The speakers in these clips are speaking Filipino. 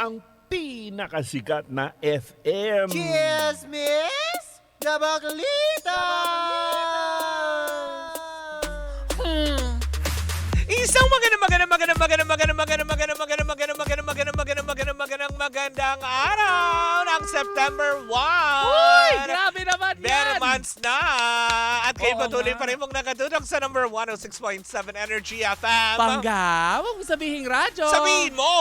ang pinakasikat na FM. Cheers, Miss Gabaglita! Isang magandang araw ng September 1. Uy, grabe naman yan! Bare months na. At kayo Oo patuloy nga. pa rin mong nakatutok sa number 106.7 Energy FM. Pangga, huwag mo sabihing radyo. Sabihin mo,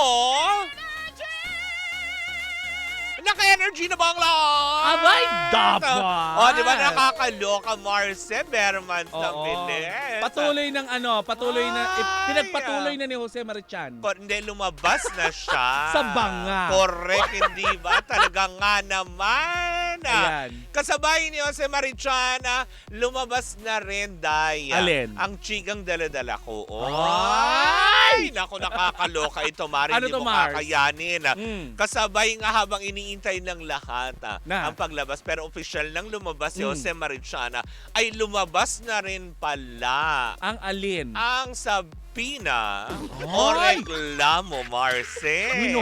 naka-energy na ba ang lahat? Abay, dapat. O, di ba nakakaloka, Marce? Bare months ng bilis. Patuloy ng patuloy na, pinagpatuloy na ni Jose Marichan. Hindi, lumabas na siya. Sa banga. Correct, hindi ba? Talaga nga naman. Ayan. Kasabay ni Jose Marichan, lumabas na rin, Day. Alin? Ang chigang daladala ko. Ay! Naku, nakakaloka ito, Mari. Ano Hindi to, mo Mars? kakayanin. Mm. Kasabay nga habang iniintay ng lahat Na? ang paglabas. Pero official nang lumabas si Mm. Jose Marichan, ay lumabas na rin pala Ang alin? ang sabina o Ay! reklamo, Marce, Sino?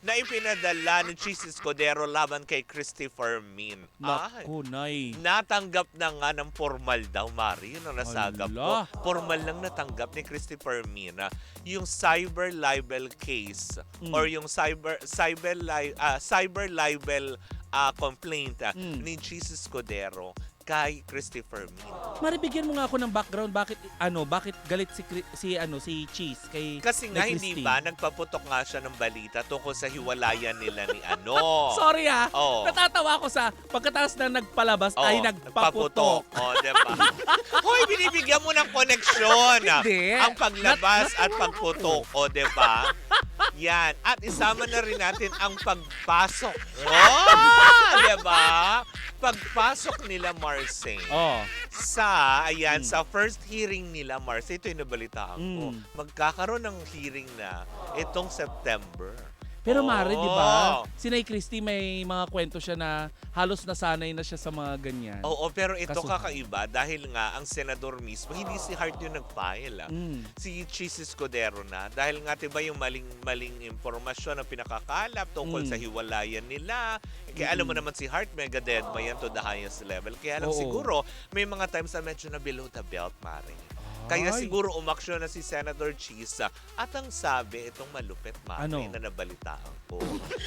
na ipinadala ni Cheese Escudero laban kay Christopher Min. Naku, nay. Natanggap na nga ng formal daw, Mari. Yun ang nasagap ko. Hala. Formal lang natanggap ni Christopher Min yung cyber libel case or yung cyber libel complaint ni Cheese Escudero kay Christopher Min. Maribigyan mo nga ako ng background bakit galit si Cheese kay Kasi nga kay hindi Christy. ba nagpaputok nga siya ng balita tungkol sa hiwalayan nila ni Sorry Oo. natatawa ako sa pagkatapos na nagpalabas ay nagpaputok. Diba? Hoy, binibigyan mo ng koneksyon. Hindi. Ang paglabas at pagputok. Diba? Yan. At isama na rin natin ang pagpasok. Diba? Pagpasok nila, Marce, Oh. sa first hearing nila, Marce, ito yung nabalitaan ko. Magkakaroon ng hearing na itong September. Pero Mare, di ba? Si Nay Christy may mga kwento siya na halos nasanay na siya sa mga ganyan. Oo, pero ito Kaso- kakaiba dahil nga ang senador mismo, hindi si Hart yung nag-file. Si Cheese Escudero na. Dahil nga diba yung maling impormasyon na pinakakalap tungkol sa hiwalayan nila. Kaya alam mo naman si Hart, mega dead ba yan to the highest level. Kaya lang Oo. siguro, may mga times na medyo na below the belt, Mare. Kaya Ay. siguro umaksyon na si Senator Cheese at ang sabi, itong malupit, Mare, Ano? na nabalitaan ko.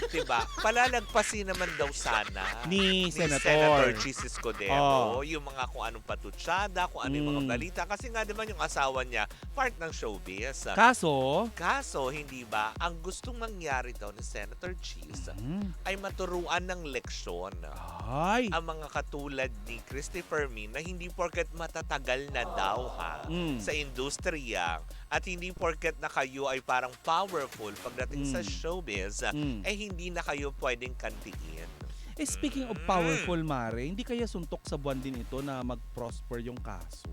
Diba? Palalagpasin naman daw sana Ni Senator Senator. Cheese Escudero, Oh. yung mga kung anong patutsada, kung ano yung mga balita. Kasi nga naman yung asawa niya, part ng showbiz. Kaso, hindi ba, ang gustong mangyari daw ni Senator Cheese ay maturuan ng leksyon Ay. ang mga katulad ni Christopher Min na hindi porket matatagal na daw sa industriya at hindi porket na kayo ay parang powerful pagdating sa showbiz, eh hindi na kayo pwedeng kantiin. Speaking of powerful, Mare, hindi kaya suntok sa buwan din ito na mag-prosper yung kaso?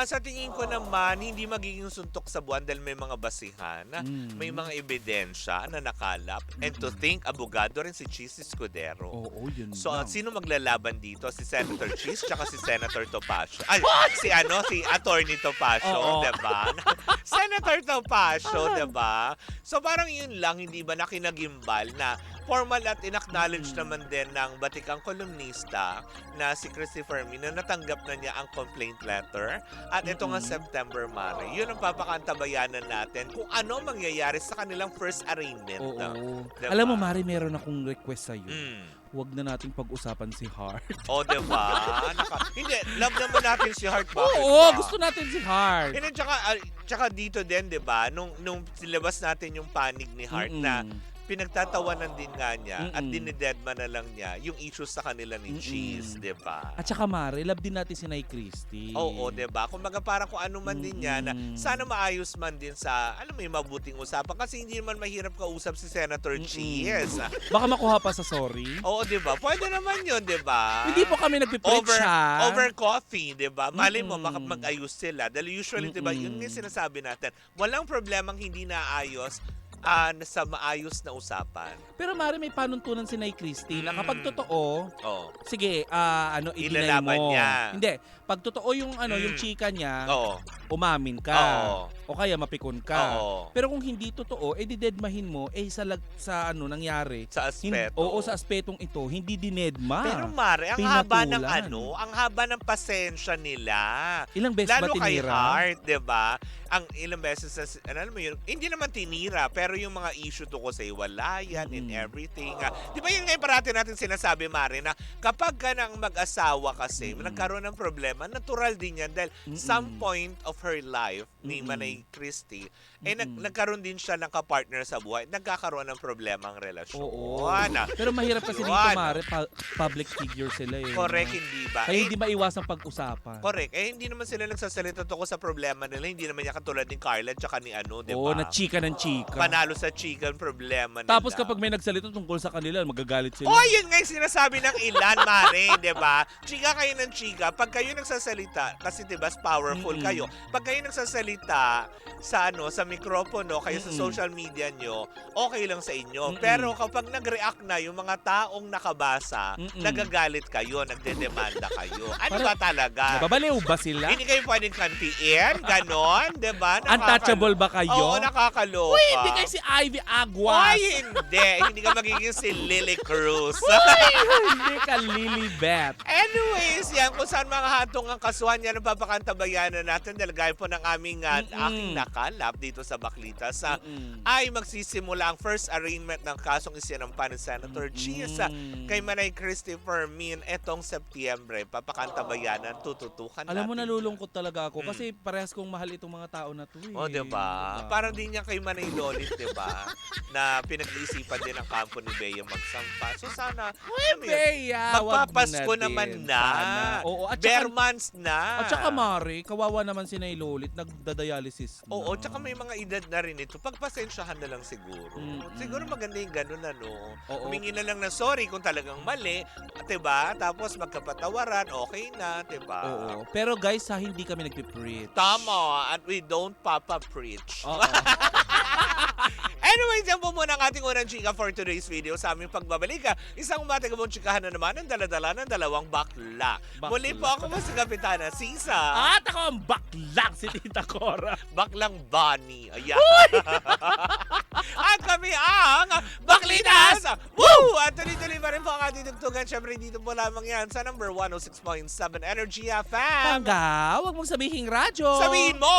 Sa tingin ko naman, hindi magiging suntok sa buwan dahil may mga basihan, may mga ebidensya na nakalap. And to think, abogado rin si Cheese Escudero. Oo, yun So, lang. sino maglalaban dito? Si Senator Cheese tsaka si Senator Topacio. Ay, si Attorney Topacio, Oo. diba? Senator Topacio, diba? So, parang yun lang, hindi ba nakinagimbal na formal at inacknowledge naman din ng batikang kolumnista na si Christopher Min na natanggap na niya ang complaint letter. At ito nga September, Mare, yun ang papakantabayanan natin kung ano mangyayari sa kanilang first arraignment. Oo. Diba? Alam mo, Mare, meron akong request sa'yo. Mm. Huwag na nating pag-usapan si Hart. Diba? Hindi, love naman natin si Hart. Bakit Oo, ba? gusto natin si Hart. Hindi, tsaka dito din, diba? Nung silabas natin yung panig ni Hart na pinagtatawanan din nga niya at dinidedma na lang niya yung issues sa kanila ni Cheese, diba? At saka Mare, love din natin si Nay Christy. Oo, diba? Kumbaga parang kung ano man din yan, sana maayos man din sa, alam mo yung mabuting usapan. Kasi hindi naman mahirap kausap si Senator Cheese. Baka makuha pa sa sorry. Oo, diba? Pwede naman yun, diba? Hindi po kami nagpipreach, ha? Over coffee, diba? Mali mo, mag-ayos sila. Dahil usually, diba, yun yung sinasabi natin. Walang problemang hindi naayos sa maayos na usapan. Pero Mare, may panuntunan si Nay Christy na kapag totoo, Oo. sige, i-deny Ilalaban mo. niya. Hindi, pag totoo yung yung chika niya, Oo. umamin ka. Oo. o kaya mapikon ka. Oo. Pero kung hindi totoo, didedmahin mo, sa ano nangyari. Sa aspeto. Oo, sa aspetong ito, hindi dinedma. Pero Mare, ang haba ng Pinatulan. ang haba ng pasensya nila. Ilang beses ba Lalo kay tinira? Heart, 'di ba? Ang ilang beses alam mo yun, hindi naman tinira, pero yung mga issue tungkol sa iwalayan and everything. 'Di ba yun nga yung parati natin sinasabi, Mare, na kapag ka ng mag-asawa kasi, nagkaroon ng problema, natural din yan dahil some point of her life ni Manay Christie, nagkaroon din siya ng kapartner sa buhay, nagkakaroon ng problema ang relasyon. Oo. Na, Pero mahirap kasi dito, Yun. Mare, public figure sila eh. correct, hindi ba? Kaya hindi maiwasang pag-usapan. Correct. Hindi naman sila nagsasalita tungkol sa problema nila. Hindi naman niya katulad ni Carla tsaka ni di Oo, ba? na chika ng chika. Panalo sa chika ang problema nila. Tapos kapag may nagsalita tungkol sa kanila, magagalit sila. Oh, yun nga yung sinasabi ng ilan, Mare, di ba? Chika kayo ng chika. Pag kayo nagsasalita, kasi di ba, powerful kayo. Pag kayo nagsasalita sa sa mikropono, kayo sa social media nyo, okay lang sa inyo. Pero kapag nag-react na yung mga taong nakabasa, nagagalit kayo, nagdedemanda kayo. Ano ba talaga? Nababaliw ba sila? Hindi kayo pwedeng kantiin, ganon, di ba? Untouchable ba kayo? Oo, nakakaloka. Uy, hindi kayo si Ivy Aguas. Ay, hindi. Hindi ka magiging si Lily Cruz. Hindi ka Lilibet. Anyways, yan, kung saan mga hatong ang kasuhan yan ang papakantabayanan natin dahil gaya po ng aming aking nakalap dito sa Baklitas ay magsisimula ang first arraignment ng kasong isinampan ni Senator Cheese kay Manay Christie Fermin etong Setyembre. Papakantabayanan, tututukan Alam mo, natin. nalulungkot talaga ako kasi parehas kong mahal itong mga tao na to eh. O, diba? Parang din niya kay Manay Lolit, diba? Na pinag-iisipan din ang kampo ni Bea magsampa. So sana, alam mo yun, Bea, wag magpapasko na naman din. na. Sana. Oo, at Bare saka, months na. at saka Mari, kawawa naman si Nay Lolit, nagda-dialysis na. Oo, tsaka may mga edad na rin ito. Pagpasensyahan na lang siguro. Siguro maganda yung ganun, Oo. Humingi na lang na sorry kung talagang mali. Diba? Tapos magkapatawaran, okay na, diba? Oo. Pero guys, hindi kami nagpipreach. Tama. At we don't papa preach. Oo. Anyways, yan po muna ang ating unang chika for today's video. Sa aming pagbabalik, isang matigamong chikahan na naman ang daladala ng dalawang bakla. Muli po ako mas Kapitana Sisa. At ako ang baklang si Tita Cora. Baklang Bunny. Ayan. At kami ang Baklitas! Woo! At tuloy-tuloy pa rin po ang ating tugtugan. Siyempre, dito po lamang yan sa number 106.7 Energy FM. Pangga, wag mong sabihin radyo. Sabihin mo!